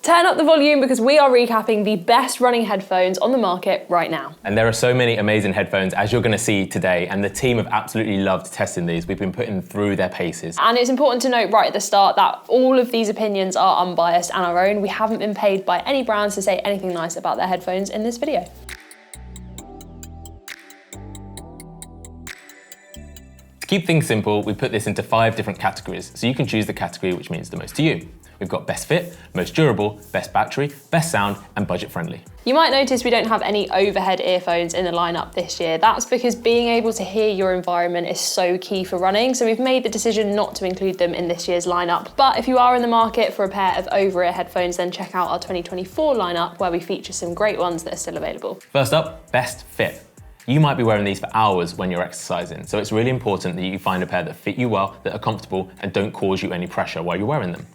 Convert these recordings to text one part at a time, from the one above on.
Turn up the volume because we are recapping the best running headphones on the market right now. And there are so many amazing headphones, as you're gonna see today, and the team have absolutely loved testing these. We've been putting through their paces. And it's important to note right at the start that all of these opinions are unbiased and our own. We haven't been paid by any brands to say anything nice about their headphones in this video. To keep things simple, we put this into 5 different categories, so you can choose the category which means the most to you. We've got best fit, most durable, best battery, best sound, and budget friendly. You might notice we don't have any overhead earphones in the lineup this year. That's because being able to hear your environment is so key for running, so we've made the decision not to include them in this year's lineup. But if you are in the market for a pair of over-ear headphones, then check out our 2024 lineup where we feature some great ones that are still available. First up, best fit. You might be wearing these for hours when you're exercising, so it's really important that you find a pair that fit you well, that are comfortable, and don't cause you any pressure while you're wearing them.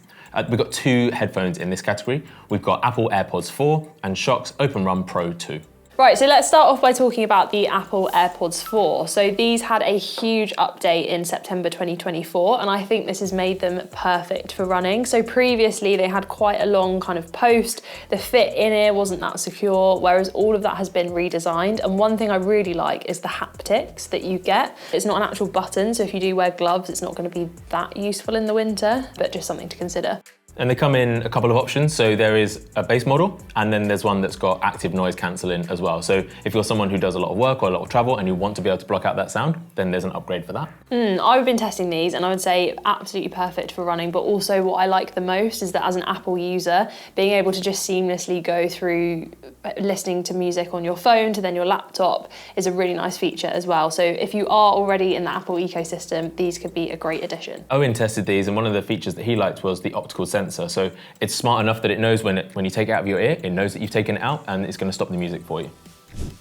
We've got 2 headphones in this category. We've got Apple AirPods 4 and Shokz OpenRun Pro 2. Right, so let's start off by talking about the Apple AirPods 4. So these had a huge update in September 2024, and I think this has made them perfect for running. So previously they had quite a long kind of post. The fit in ear wasn't that secure, whereas all of that has been redesigned. And one thing I really like is the haptics that you get. It's not an actual button, so if you do wear gloves, it's not going to be that useful in the winter, but just something to consider. And they come in a couple of options. So there is a base model, and then there's one that's got active noise cancelling as well. So if you're someone who does a lot of work or a lot of travel and you want to be able to block out that sound, then there's an upgrade for that. I've been testing these and I would say absolutely perfect for running, but also what I like the most is that as an Apple user, being able to just seamlessly go through listening to music on your phone to then your laptop is a really nice feature as well. So if you are already in the Apple ecosystem, these could be a great addition. Owen tested these, and one of the features that he liked was the optical sensor. So it's smart enough that it knows when you take it out of your ear, it knows that you've taken it out, and it's going to stop the music for you.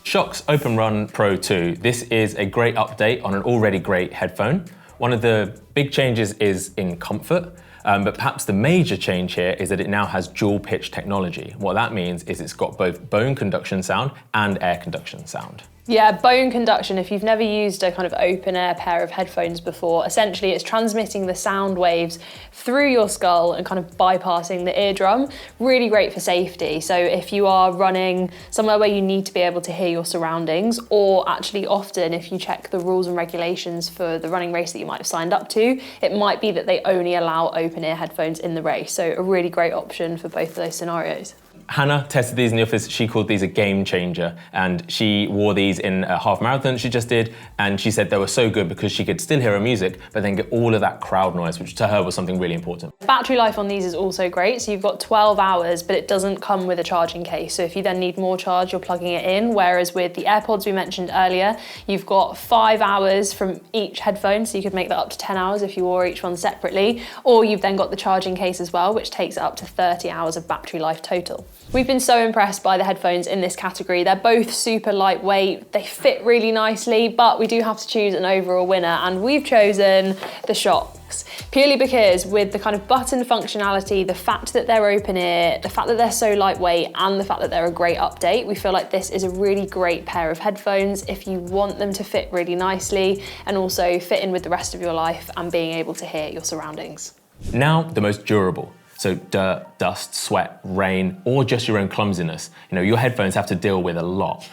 Shokz OpenRun Pro 2. This is a great update on an already great headphone. One of the big changes is in comfort, but perhaps the major change here is that it now has dual pitch technology. What that means is it's got both bone conduction sound and air conduction sound. Yeah, bone conduction, if you've never used a kind of open air pair of headphones before, essentially it's transmitting the sound waves through your skull and kind of bypassing the eardrum. Really great for safety. So if you are running somewhere where you need to be able to hear your surroundings, or actually often if you check the rules and regulations for the running race that you might have signed up to, it might be that they only allow open ear headphones in the race. So a really great option for both of those scenarios. Hannah tested these in the office. She called these a game changer, and she wore these in a half marathon she just did, and she said they were so good because she could still hear her music but then get all of that crowd noise, which to her was something really important. Battery life on these is also great. So you've got 12 hours, but it doesn't come with a charging case. So if you then need more charge, you're plugging it in, whereas with the AirPods we mentioned earlier, you've got 5 hours from each headphone, so you could make that up to 10 hours if you wore each one separately, or you've then got the charging case as well, which takes it up to 30 hours of battery life total. We've been so impressed by the headphones in this category. They're both super lightweight, they fit really nicely, but we do have to choose an overall winner, and we've chosen the Shokz. Purely because with the kind of button functionality, the fact that they're open ear, the fact that they're so lightweight, and the fact that they're a great update, we feel like this is a really great pair of headphones if you want them to fit really nicely and also fit in with the rest of your life and being able to hear your surroundings. Now, the most durable. So dirt, dust, sweat, rain, or just your own clumsiness. You know, your headphones have to deal with a lot.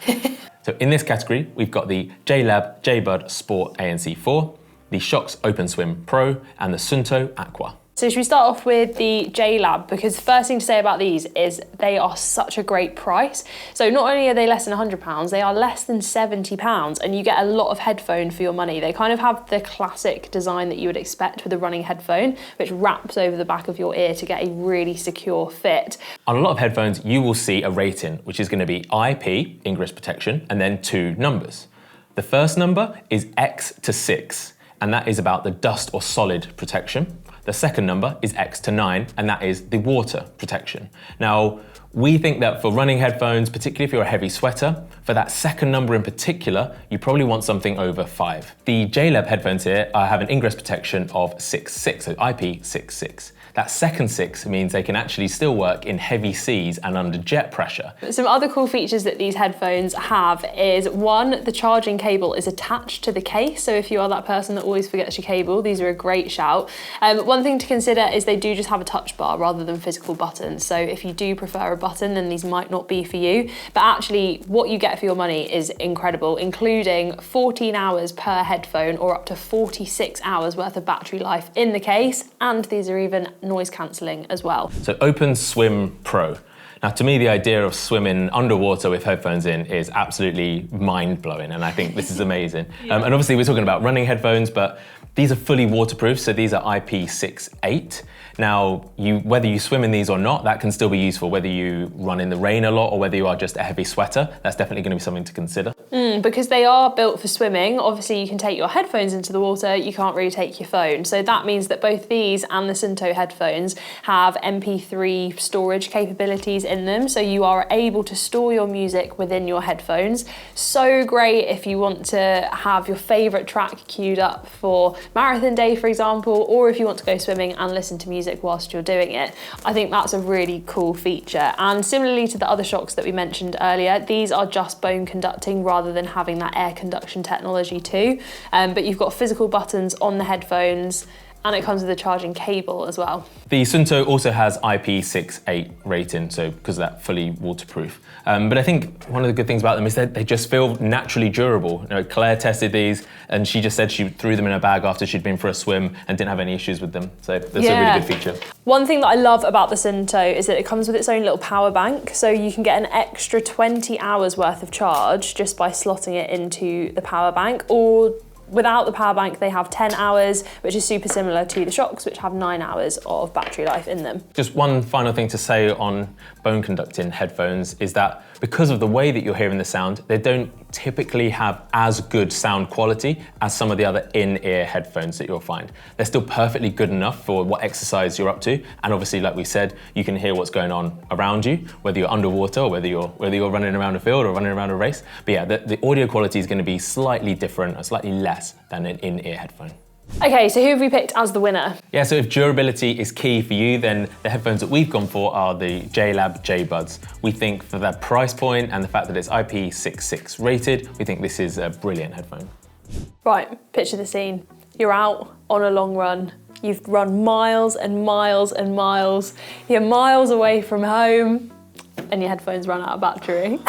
So in this category, we've got the JLab JBuds Sport ANC4, the Shokz OpenSwim Pro, and the Sunto Aqua. So should we start off with the JLab, because the first thing to say about these is they are such a great price. So not only are they less than £100, they are less than £70, and you get a lot of headphone for your money. They kind of have the classic design that you would expect with a running headphone, which wraps over the back of your ear to get a really secure fit. On a lot of headphones, you will see a rating, which is going to be IP, ingress protection, and then 2 numbers. The first number is X to 6, and that is about the dust or solid protection. The second number is X to 9, and that is the water protection. Now, we think that for running headphones, particularly if you're a heavy sweater, for that second number in particular, you probably want something over 5. The JLab headphones here have an ingress protection of 6.6, so IP 6.6. That second 6 means they can actually still work in heavy seas and under jet pressure. Some other cool features that these headphones have is, one, the charging cable is attached to the case. So if you are that person that always forgets your cable, these are a great shout. One thing to consider is they do just have a touch bar rather than physical buttons. So if you do prefer a button, then these might not be for you. But actually, what you get for your money is incredible, including 14 hours per headphone or up to 46 hours worth of battery life in the case. And these are even noise cancelling as well. So OpenSwim Pro. Now, to me, the idea of swimming underwater with headphones in is absolutely mind-blowing, and I think this is amazing. And obviously, we're talking about running headphones, but these are fully waterproof, so these are IP68. Now, whether you swim in these or not, that can still be useful, whether you run in the rain a lot or whether you are just a heavy sweater, that's definitely going to be something to consider. Because they are built for swimming, obviously you can take your headphones into the water, you can't really take your phone. So that means that both these and the Suunto headphones have MP3 storage capabilities in them, so you are able to store your music within your headphones. So great if you want to have your favourite track queued up for marathon day, for example, or if you want to go swimming and listen to music whilst you're doing it. I think that's a really cool feature. And similarly to the other Shokz that we mentioned earlier, these are just bone conducting rather than having that air conduction technology too. But you've got physical buttons on the headphones, and it comes with a charging cable as well. The Suunto also has IP68 rating, so because of that, fully waterproof. But I think one of the good things about them is that they just feel naturally durable. You know, Claire tested these, and she just said she threw them in her bag after she'd been for a swim and didn't have any issues with them. So that's a really good feature. One thing that I love about the Suunto is that it comes with its own little power bank, so you can get an extra 20 hours worth of charge just by slotting it into the power bank, or without the power bank, they have 10 hours, which is super similar to the Shokz, which have 9 hours of battery life in them. Just one final thing to say on bone conducting headphones is that because of the way that you're hearing the sound, they don't typically have as good sound quality as some of the other in-ear headphones that you'll find. They're still perfectly good enough for what exercise you're up to, and obviously, like we said, you can hear what's going on around you, whether you're underwater or whether you're running around a field or running around a race. But yeah, the audio quality is going to be slightly different or slightly less than an in-ear headphone. Okay, so who have we picked as the winner? Yeah, so if durability is key for you, then the headphones that we've gone for are the JLab JBuds. We think for that price point and the fact that it's IP66 rated, we think this is a brilliant headphone. Right, picture the scene. You're out on a long run. You've run miles and miles and miles. You're miles away from home and your headphones run out of battery.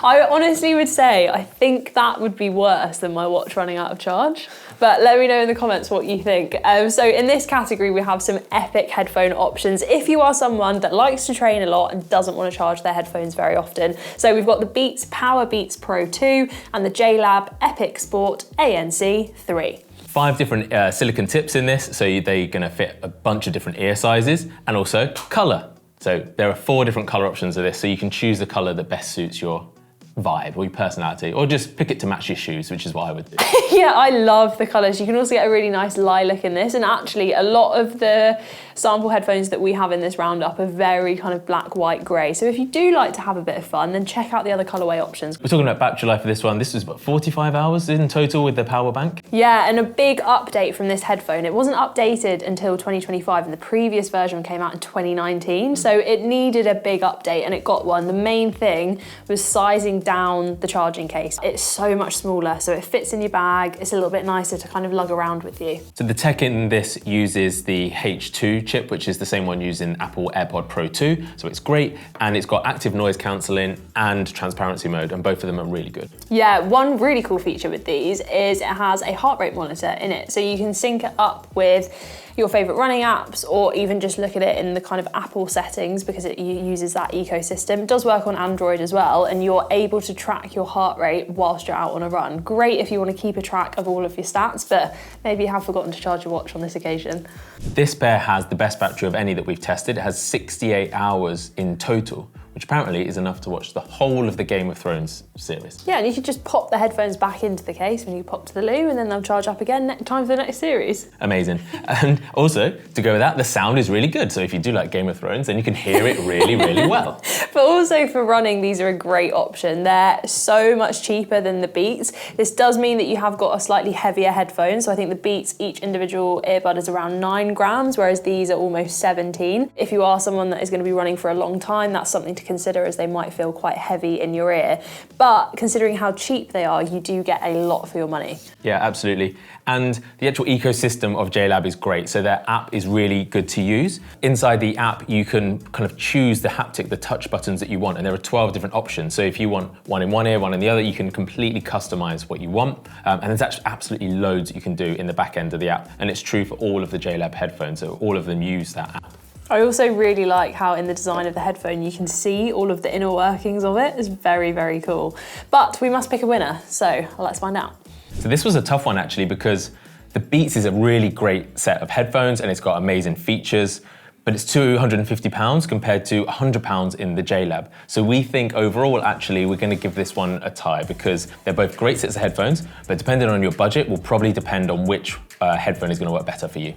I honestly would say, I think that would be worse than my watch running out of charge. But let me know in the comments what you think. So in this category, we have some epic headphone options if you are someone that likes to train a lot and doesn't want to charge their headphones very often. So we've got the Beats Powerbeat Pro 2 and the JLab Epic Sport ANC 3. 5 different silicone tips in this, so they're gonna fit a bunch of different ear sizes, and also color. So there are 4 different color options of this, so you can choose the color that best suits your vibe or your personality, or just pick it to match your shoes, which is what I would do. Yeah, I love the colours. You can also get a really nice lilac in this, and actually a lot of the sample headphones that we have in this roundup are very kind of black, white, grey. So if you do like to have a bit of fun, then check out the other colourway options. We're talking about battery life for this one. This was about 45 hours in total with the power bank. Yeah, and a big update from this headphone. It wasn't updated until 2025, and the previous version came out in 2019. So it needed a big update, and it got one. The main thing was sizing down the charging case. It's so much smaller, so it fits in your bag. It's a little bit nicer to kind of lug around with you. So the tech in this uses the H2 chip, which is the same one used in Apple AirPods Pro 2. So it's great, and it's got active noise cancelling and transparency mode, and both of them are really good. Yeah, one really cool feature with these is it has a heart rate monitor in it. So you can sync it up with your favorite running apps, or even just look at it in the kind of Apple settings because it uses that ecosystem. It does work on Android as well, and you're able to track your heart rate whilst you're out on a run. Great if you want to keep a track of all of your stats, but maybe you have forgotten to charge your watch on this occasion. This pair has the best battery of any that we've tested. It has 68 hours in total, which apparently is enough to watch the whole of the Game of Thrones series. Yeah, and you could just pop the headphones back into the case when you pop to the loo, and then they'll charge up again time for the next series. Amazing. And also, to go with that, the sound is really good. So if you do like Game of Thrones, then you can hear it really, really well. But also for running, these are a great option. They're so much cheaper than the Beats. This does mean that you have got a slightly heavier headphone. So I think the Beats, each individual earbud is around 9 grams, whereas these are almost 17. If you are someone that is going to be running for a long time, that's something to consider, as they might feel quite heavy in your ear. But considering how cheap they are, you do get a lot for your money. Yeah, absolutely. And the actual ecosystem of JLab is great. So their app is really good to use. Inside the app, you can kind of choose the haptic, the touch buttons that you want. And there are 12 different options. So if you want one in one ear, one in the other, you can completely customize what you want. And there's actually absolutely loads you can do in the back end of the app. And it's true for all of the JLab headphones. So all of them use that app. I also really like how in the design of the headphone you can see all of the inner workings of it. It's very, very cool. But we must pick a winner, so let's find out. So this was a tough one actually, because the Beats is a really great set of headphones and it's got amazing features, but it's £250 compared to £100 in the JLab. So we think overall actually we're going to give this one a tie, because they're both great sets of headphones, but depending on your budget will probably depend on which headphone is going to work better for you.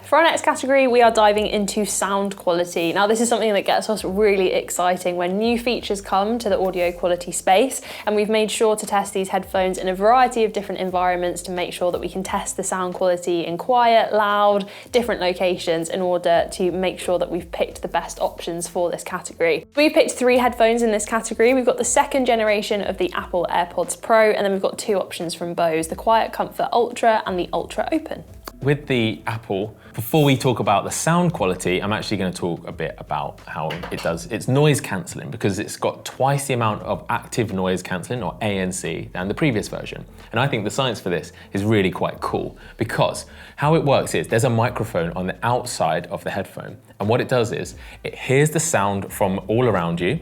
For our next category, we are diving into sound quality. Now, this is something that gets us really exciting when new features come to the audio quality space, and we've made sure to test these headphones in a variety of different environments to make sure that we can test the sound quality in quiet, loud, different locations in order to make sure that we've picked the best options for this category. We've picked 3 headphones in this category. We've got the 2nd generation of the Apple AirPods Pro, and then we've got 2 options from Bose, the QuietComfort Ultra and the Ultra Open. With the Apple, before we talk about the sound quality, I'm actually going to talk a bit about how it does its noise cancelling, because it's got twice the amount of active noise cancelling, or ANC, than the previous version. And I think the science for this is really quite cool, because how it works is there's a microphone on the outside of the headphone. And what it does is it hears the sound from all around you,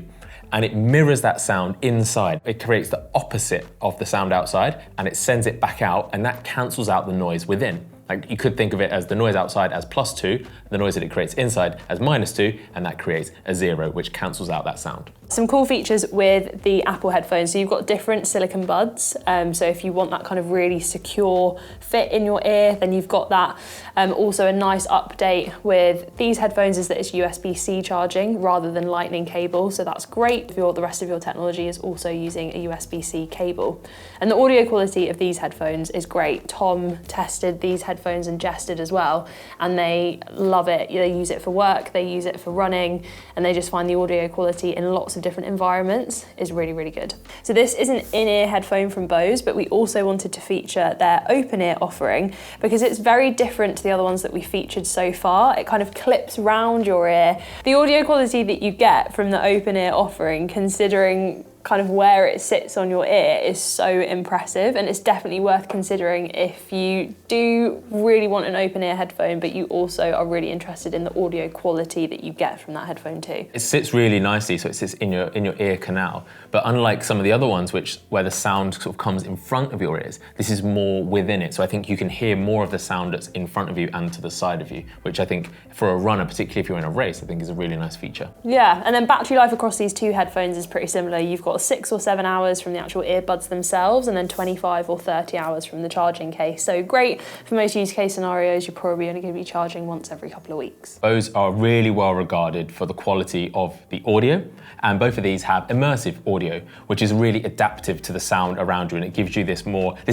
and it mirrors that sound inside. It creates the opposite of the sound outside, and it sends it back out, and that cancels out the noise within. Like, you could think of it as the noise outside as +2, the noise that it creates inside as -2, and that creates a 0, which cancels out that sound. Some cool features with the Apple headphones. So you've got different silicone buds. So if you want that kind of really secure fit in your ear, then you've got that. Also a nice update with these headphones is that it's USB-C charging rather than lightning cable. So that's great if the rest of your technology is also using a USB-C cable. And the audio quality of these headphones is great. Tom tested these headphones and Jested as well, and they love it. They use it for work, they use it for running, and they just find the audio quality in lots of different environments is really, really good. So this is an in-ear headphone from Bose, but we also wanted to feature their open ear offering because it's very different to the other ones that we featured so far. It kind of clips round your ear. The audio quality that you get from the open ear offering, considering kind of where it sits on your ear, is so impressive, and it's definitely worth considering if you do really want an open ear headphone but you also are really interested in the audio quality that you get from that headphone too. It sits really nicely, so it sits in your ear canal, but unlike some of the other ones where the sound sort of comes in front of your ears, this is more within it, so I think you can hear more of the sound that's in front of you and to the side of you, which I think for a runner, particularly if you're in a race, I think is a really nice feature. Yeah, and then battery life across these 2 headphones is pretty similar. You've got 6 or 7 hours from the actual earbuds themselves, and then 25 or 30 hours from the charging case. So great for most use case scenarios. You're probably only going to be charging once every couple of weeks. Bose are really well regarded for the quality of the audio, and both of these have immersive audio, which is really adaptive to the sound around you, and it gives you this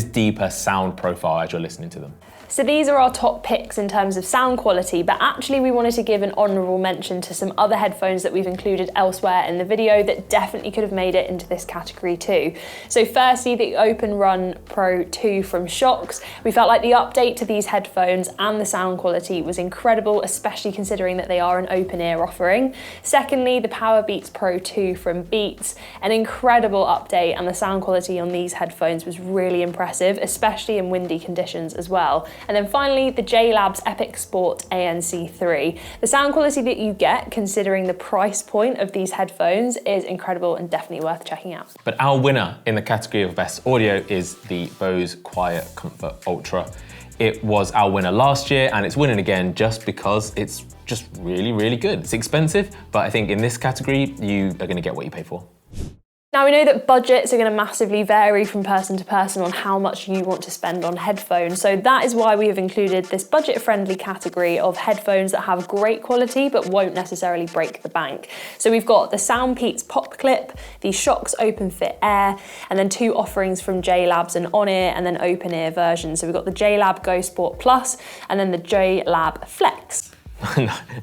deeper sound profile as you're listening to them. So these are our top picks in terms of sound quality, but actually we wanted to give an honourable mention to some other headphones that we've included elsewhere in the video that definitely could have made it into this category too. So firstly, the OpenRun Pro 2 from Shokz. We felt like the update to these headphones and the sound quality was incredible, especially considering that they are an open ear offering. Secondly, the Powerbeat Pro 2 from Beats, an incredible update, and the sound quality on these headphones was really impressive, especially in windy conditions as well. And then finally, the JLab's Epic Sport ANC3. The sound quality that you get, considering the price point of these headphones, is incredible and definitely worth checking out. But our winner in the category of best audio is the Bose QuietComfort Ultra. It was our winner last year and it's winning again just because it's just really, really good. It's expensive, but I think in this category, you are gonna get what you pay for. Now we know that budgets are going to massively vary from person to person on how much you want to spend on headphones. So that is why we have included this budget-friendly category of headphones that have great quality but won't necessarily break the bank. So we've got the Soundpeats Pop Clip, the Shokz Openfit Air, and then 2 offerings from JLab's an on-ear and then open-ear version. So we've got the JLab Go Sport Plus and then the JLab Flex.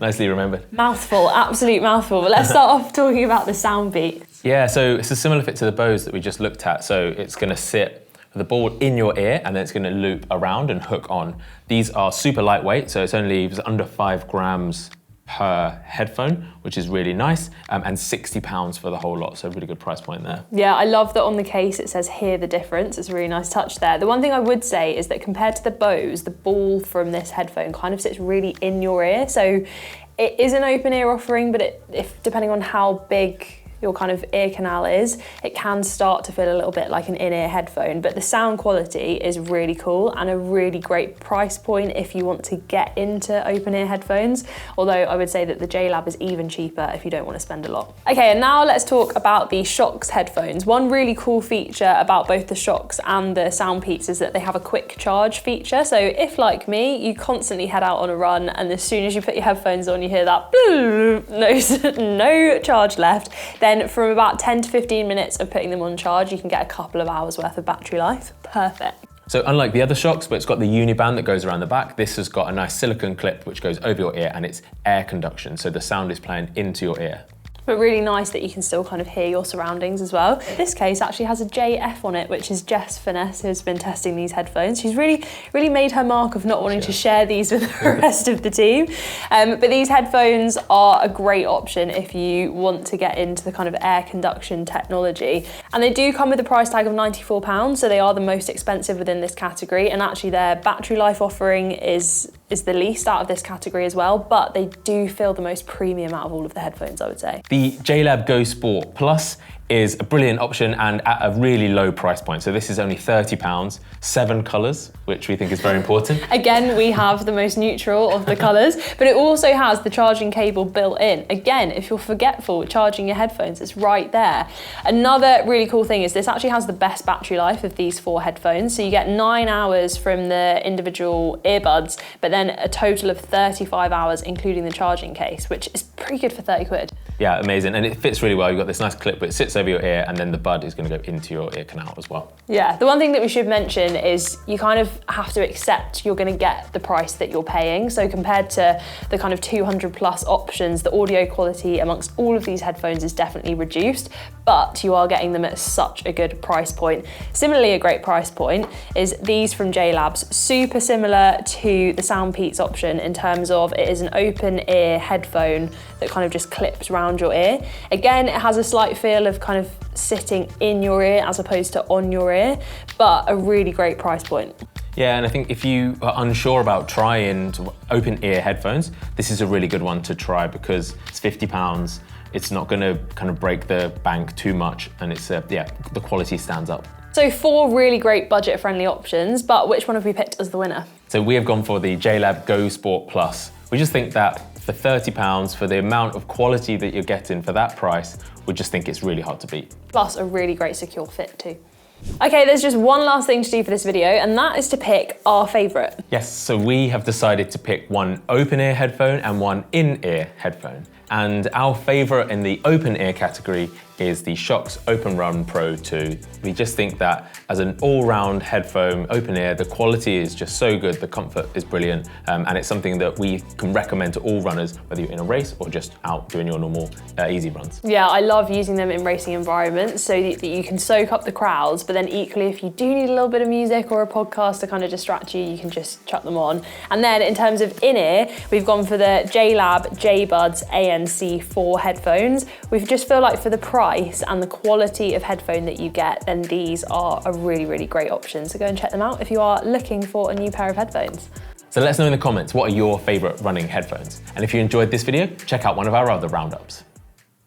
Nicely remembered. Mouthful, absolute mouthful. But let's start off talking about the Soundbeat. Yeah, so it's a similar fit to the Bose that we just looked at. So it's gonna sit with the ball in your ear and then it's gonna loop around and hook on. These are super lightweight, so it's under 5 grams per headphone, which is really nice, and £60 for the whole lot, so a really good price point there. Yeah, I love that on the case it says hear the difference. It's a really nice touch there. The one thing I would say is that compared to the Bose, the ball from this headphone kind of sits really in your ear, so it is an open ear offering, but if depending on how big your kind of ear canal is, it can start to feel a little bit like an in-ear headphone, but the sound quality is really cool and a really great price point if you want to get into open ear headphones, although I would say that the JLab is even cheaper if you don't want to spend a lot. Okay, and now let's talk about the Shokz headphones. One really cool feature about both the Shokz and the Soundpeats is that they have a quick charge feature, so if like me, you constantly head out on a run and as soon as you put your headphones on, you hear that no charge left, then from about 10 to 15 minutes of putting them on charge, you can get a couple of hours worth of battery life. Perfect. So unlike the other Shokz, but it's got the uniband that goes around the back, this has got a nice silicone clip which goes over your ear and it's air conduction, so the sound is playing into your ear. But really nice that you can still kind of hear your surroundings as well. This case actually has a JF on it, which is Jess Finesse, who's been testing these headphones. She's really made her mark of not wanting to share these with the rest of the team. But these headphones are a great option if you want to get into the kind of air conduction technology. And they do come with a price tag of £94, so they are the most expensive within this category. And actually their battery life offering is the least out of this category as well, but they do feel the most premium out of all of the headphones, I would say. The JLab Go Sport Plus is a brilliant option and at a really low price point. So this is only £30, 7 colours, which we think is very important. Again, we have the most neutral of the colours, but it also has the charging cable built in. Again, if you're forgetful charging your headphones, it's right there. Another really cool thing is this actually has the best battery life of these 4 headphones. So you get 9 hours from the individual earbuds, but then a total of 35 hours, including the charging case, which is pretty good for 30 quid. Yeah, amazing. And it fits really well. You've got this nice clip, but it sits over your ear and then the bud is going to go into your ear canal as well. Yeah, the one thing that we should mention is you kind of have to accept you're going to get the price that you're paying. So compared to the kind of 200 plus options, the audio quality amongst all of these headphones is definitely reduced, but you are getting them at such a good price point. Similarly, a great price point is these from JLabs, super similar to the Soundpeats option in terms of it is an open ear headphone that kind of just clips around your ear. Again, it has a slight feel of kind of sitting in your ear as opposed to on your ear, but a really great price point. Yeah, and I think if you are unsure about trying open ear headphones, this is a really good one to try because it's £50. It's not going to kind of break the bank too much, and it's the quality stands up. So 4 really great budget-friendly options, but which one have we picked as the winner? So we have gone for the JLab Go Sport Plus. We just think that for £30, for the amount of quality that you're getting for that price, we just think it's really hard to beat. Plus a really great secure fit too. Okay, there's just one last thing to do for this video, and that is to pick our favourite. Yes, so we have decided to pick one open-ear headphone and one in-ear headphone. And our favourite in the open-ear category is the Shokz OpenRun Pro 2. We just think that as an all-round headphone, open ear, the quality is just so good, the comfort is brilliant, and it's something that we can recommend to all runners, whether you're in a race or just out doing your normal easy runs. Yeah, I love using them in racing environments so that you can soak up the crowds, but then equally if you do need a little bit of music or a podcast to kind of distract you, you can just chuck them on. And then in terms of in-ear, we've gone for the JLab JBuds ANC4 headphones. We just feel like for the price and the quality of headphone that you get, then these are a really, really great option. So go and check them out if you are looking for a new pair of headphones. So let us know in the comments, what are your favourite running headphones? And if you enjoyed this video, check out one of our other roundups.